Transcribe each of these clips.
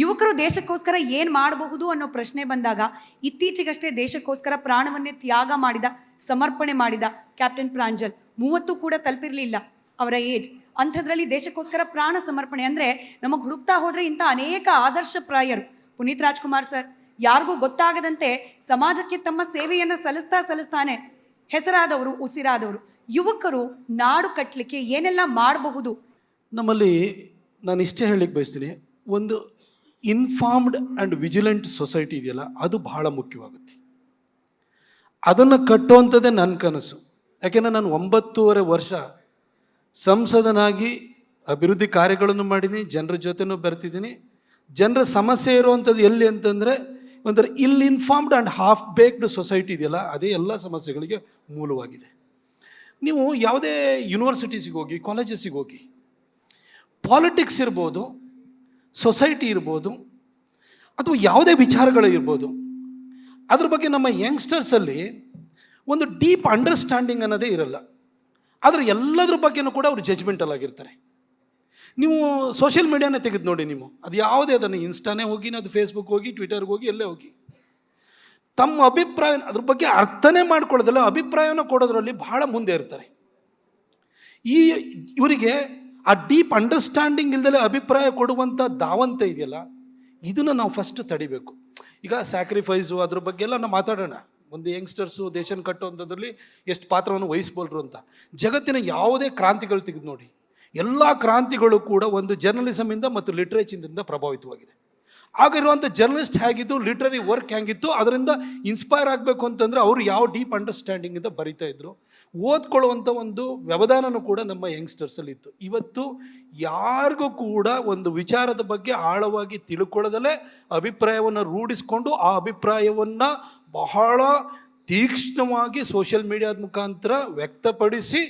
ಯುವಕರು ದೇಶಕ್ಕೋಸ್ಕರ ಏನು ಮಾಡಬಹುದು ಅನ್ನೋ ಪ್ರಶ್ನೆ ಬಂದಾಗ ಇತ್ತೀಚೆಗಷ್ಟೇ ದೇಶಕ್ಕೋಸ್ಕರ ಪ್ರಾಣವನ್ನೇ ತ್ಯಾಗ ಮಾಡಿದ, ಸಮರ್ಪಣೆ ಮಾಡಿದ ಕ್ಯಾಪ್ಟನ್ ಪ್ರಾಂಜಲ್ 30 ಕೂಡ ತಲುಪಿರಲಿಲ್ಲ ಅವರ ಏಜ್. ಅಂಥದ್ರಲ್ಲಿ ದೇಶಕ್ಕೋಸ್ಕರ ಪ್ರಾಣ ಸಮರ್ಪಣೆ ಅಂದರೆ ನಮಗೆ ಹುಡುಕ್ತಾ ಹೋದರೆ ಇಂಥ ಅನೇಕ ಆದರ್ಶಪ್ರಾಯರು. ಪುನೀತ್ ರಾಜ್ಕುಮಾರ್ ಸರ್ ಯಾರಿಗೂ ಗೊತ್ತಾಗದಂತೆ ಸಮಾಜಕ್ಕೆ ತಮ್ಮ ಸೇವೆಯನ್ನು ಸಲ್ಲಿಸ್ತಾನೆ ಹೆಸರಾದವರು, ಉಸಿರಾದವರು. ಯುವಕರು ನಾಡು ಕಟ್ಟಲಿಕ್ಕೆ ಏನೆಲ್ಲ ಮಾಡಬಹುದು? ನಮ್ಮಲ್ಲಿ ನಾನು ಇಷ್ಟೇ ಹೇಳಲಿಕ್ಕೆ ಬಯಸ್ತೀನಿ, ಒಂದು ಇನ್ಫಾರ್ಮ್ಡ್ ಆ್ಯಂಡ್ ವಿಜಿಲೆಂಟ್ ಸೊಸೈಟಿ ಇದೆಯಲ್ಲ, ಅದು ಬಹಳ ಮುಖ್ಯವಾಗುತ್ತೆ. ಅದನ್ನು ಕಟ್ಟುವಂಥದ್ದೇ ನನ್ನ ಕನಸು. ಯಾಕೆಂದರೆ ನಾನು 9.5 ವರ್ಷ ಸಂಸದನಾಗಿ ಅಭಿವೃದ್ಧಿ ಕಾರ್ಯಗಳನ್ನು ಮಾಡಿದ್ದೀನಿ, ಜನರ ಜೊತೆನೂ ಬೆರೆತಿದ್ದೀನಿ. ಜನರ ಸಮಸ್ಯೆ ಇರುವಂಥದ್ದು ಎಲ್ಲಿ ಅಂತಂದರೆ ಒಂಥರ informed and half baked society ಇದೆಯಲ್ಲ, ಅದೇ ಎಲ್ಲ ಸಮಸ್ಯೆಗಳಿಗೆ ಮೂಲವಾಗಿದೆ. ನೀವು ಯಾವುದೇ ಯೂನಿವರ್ಸಿಟೀಸಿಗೆ ಹೋಗಿ, ಕಾಲೇಜಸ್ಸಿಗೆ ಹೋಗಿ, ಪಾಲಿಟಿಕ್ಸ್ ಇರ್ಬೋದು, ಸೊಸೈಟಿ ಇರ್ಬೋದು, ಅಥವಾ ಯಾವುದೇ ವಿಚಾರಗಳು ಇರ್ಬೋದು, ಅದ್ರ ಬಗ್ಗೆ ನಮ್ಮ ಯಂಗ್ಸ್ಟರ್ಸಲ್ಲಿ ಒಂದು ಡೀಪ್ ಅಂಡರ್ಸ್ಟ್ಯಾಂಡಿಂಗ್ ಅನ್ನೋದೇ ಇರಲ್ಲ. ಆದರೆ ಎಲ್ಲದ್ರ ಬಗ್ಗೆನೂ ಕೂಡ ಅವರು ಜಜ್ಮೆಂಟಲ್ ಆಗಿರ್ತಾರೆ. ನೀವು ಸೋಷಿಯಲ್ ಮೀಡಿಯಾನೇ ತೆಗೆದು ನೋಡಿ, ನೀವು ಅದು ಯಾವುದೇ, ಅದನ್ನು ಇನ್ಸ್ಟಾನೇ ಹೋಗಿ, ಅದು ಫೇಸ್ಬುಕ್ ಹೋಗಿ, ಟ್ವಿಟರ್ಗೆ ಹೋಗಿ, ಎಲ್ಲೇ ಹೋಗಿ, ತಮ್ಮ ಅಭಿಪ್ರಾಯ ಅದ್ರ ಬಗ್ಗೆ ಅರ್ಥನೇ ಮಾಡ್ಕೊಳ್ಳೋದಲ್ಲ, ಅಭಿಪ್ರಾಯನ ಕೊಡೋದ್ರಲ್ಲಿ ಬಹಳ ಮುಂದೆ ಇರ್ತಾರೆ. ಇವರಿಗೆ ಆ ಡೀಪ್ ಅಂಡರ್ಸ್ಟ್ಯಾಂಡಿಂಗ್ ಇಲ್ದಲೇ ಅಭಿಪ್ರಾಯ ಕೊಡುವಂಥ ಧಾವಂತ ಇದೆಯಲ್ಲ, ಇದನ್ನು ನಾವು ಫಸ್ಟ್ ತಡಿಬೇಕು. ಈಗ ಸ್ಯಾಕ್ರಿಫೈಸು ಅದ್ರ ಬಗ್ಗೆ ಎಲ್ಲ ನಾವು ಮಾತಾಡೋಣ. ಒಂದು ಯಂಗ್ಸ್ಟರ್ಸು ದೇಶನ ಕಟ್ಟುವಂಥದ್ರಲ್ಲಿ ಎಷ್ಟು ಪಾತ್ರವನ್ನು ವಹಿಸ್ಬೋಲ್ರು ಅಂತ. ಜಗತ್ತಿನ ಯಾವುದೇ ಕ್ರಾಂತಿಗಳು ತೆಗೆದು ನೋಡಿ, ಎಲ್ಲ ಕ್ರಾಂತಿಗಳು ಕೂಡ ಒಂದು ಜರ್ನಲಿಸಮಿಂದ ಮತ್ತು ಲಿಟ್ರೇಚರಿಂದ ಪ್ರಭಾವಿತವಾಗಿದೆ. ಆಗಿರುವಂಥ ಜರ್ನಲಿಸ್ಟ್ ಹೇಗಿದ್ದು, ಲಿಟ್ರರಿ ವರ್ಕ್ ಹೇಗಿತ್ತು, ಅದರಿಂದ ಇನ್ಸ್ಪೈರ್ ಆಗಬೇಕು ಅಂತಂದರೆ ಅವರು ಯಾವ ಡೀಪ್ ಅಂಡರ್ಸ್ಟ್ಯಾಂಡಿಂಗಿಂದ ಬರಿತಾ ಇದ್ರು, ಓದ್ಕೊಳ್ಳುವಂಥ ಒಂದು ವ್ಯವಧಾನನೂ ಕೂಡ ನಮ್ಮ ಯಂಗ್ಸ್ಟರ್ಸಲ್ಲಿ ಇತ್ತು. ಇವತ್ತು ಯಾರಿಗೂ ಕೂಡ ಒಂದು ವಿಚಾರದ ಬಗ್ಗೆ ಆಳವಾಗಿ ತಿಳ್ಕೊಳ್ಳೋದಲ್ಲೇ ಅಭಿಪ್ರಾಯವನ್ನು ರೂಢಿಸ್ಕೊಂಡು ಆ ಅಭಿಪ್ರಾಯವನ್ನು ಬಹಳ ತೀಕ್ಷ್ಣವಾಗಿ ಸೋಷಿಯಲ್ ಮೀಡಿಯಾದ ಮುಖಾಂತರ ವ್ಯಕ್ತಪಡಿಸಿ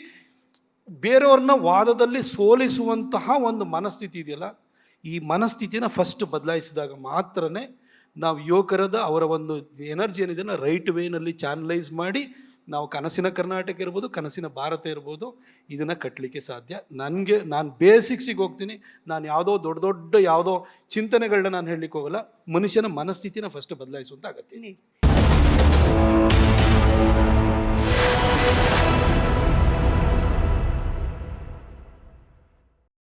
ಬೇರೆಯವ್ರನ್ನ ವಾದದಲ್ಲಿ ಸೋಲಿಸುವಂತಹ ಒಂದು ಮನಸ್ಥಿತಿ ಇದೆಯಲ್ಲ, ಈ ಮನಸ್ಥಿತಿನ ಫಸ್ಟ್ ಬದಲಾಯಿಸಿದಾಗ ಮಾತ್ರನೇ ನಾವು ಯುವಕರದ ಅವರ ಒಂದು ಎನರ್ಜಿ ಏನಿದೆಯಲ್ಲ ರೈಟ್ ವೇನಲ್ಲಿ ಚಾನಲೈಸ್ ಮಾಡಿ ನಾವು ಕನಸಿನ ಕರ್ನಾಟಕ ಇರ್ಬೋದು, ಕನಸಿನ ಭಾರತ ಇರ್ಬೋದು, ಇದನ್ನು ಕಟ್ಟಲಿಕ್ಕೆ ಸಾಧ್ಯ. ನಾನು ಬೇಸಿಕ್ಸಿಗೆ ಹೋಗ್ತೀನಿ. ನಾನು ಯಾವುದೋ ದೊಡ್ಡ ಯಾವುದೋ ಚಿಂತನೆಗಳನ್ನ ನಾನು ಹೇಳಲಿಕ್ಕೆ ಹೋಗಲ್ಲ. ಮನುಷ್ಯನ ಮನಸ್ಥಿತಿನ ಫಸ್ಟ್ ಬದಲಾಯಿಸುವಂತ ಅಗತ್ಯ.